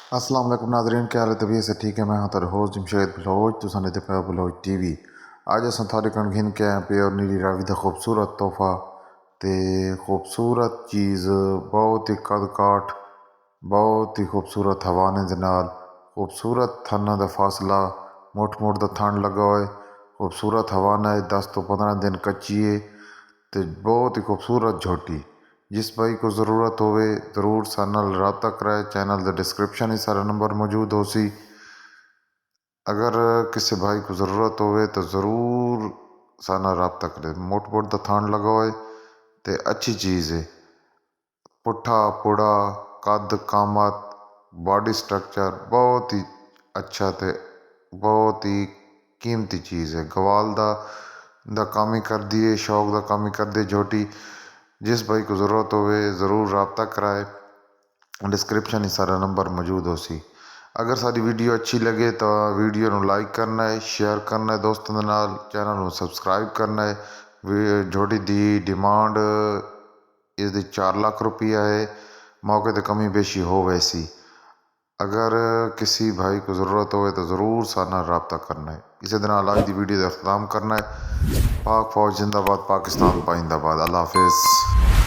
अस्सलाम वालेकुम नाज़रीन, क्या हाल है? तबीयत से ठीक है? मैं हाँ तेरा होस्ट जमशेद बलोच, तुसां दे पे बलोच टीवी। आज असां थारे कण घिन के आए पे और नीली रावी दा खूबसूरत तोहफा ते खूबसूरत चीज़, बहुत ही कद काठ, बहुत ही खूबसूरत हवाने दे नाल, खूबसूरत थाना दा फासला, मुठ मुठ दा थन लगा होए, खूबसूरत हवाना है, 10 तो 15 दिन कच्ची है तो बहुत ही खूबसूरत झोटी। जिस भाई को ज़रूरत होवे ज़रूर सारे नाल रब्ता कराए। चैनल द डिस्क्रिप्शन ही सारा नंबर मौजूद हो सी। अगर किसी भाई को ज़रूरत होवे तो ज़रूर सारे नाल रब्ता करे। मोट मोट दा थान लगा होए ते अच्छी चीज़ है। पुट्ठा पुड़ा कद कामत बॉडी स्ट्रक्चर बहुत ही अच्छा थे, बहुत ही कीमती चीज़ है। गवाल दा काम ही कर दिए, शौक दा काम ही कर दिए झोटी। जिस भाई को ज़रूरत होवे ज़रूर रब्ता कराए। डिस्क्रिप्शन ही सारा नंबर मौजूद हो सी। अगर सारी वीडियो अच्छी लगे तो वीडियो ਨੂੰ लाइक करना है, शेयर करना है दोस्तों ਦੇ ਨਾਲ, चैनल ਨੂੰ सब्सक्राइब करना है। झोटी दी डिमांड इसकी 4 लाख रुपया है। मौके तो कमी बेशी हो वैसी। अगर किसी भाई को ज़रूरत हो तो ज़रूर सारे नाल रब्ता करना है। इसी तरह आज की वीडियो का अख्ताम करना है। पाक फौज जिंदाबाद, पाकिस्तान पाइंदाबाद। अल्लाह हाफिज़।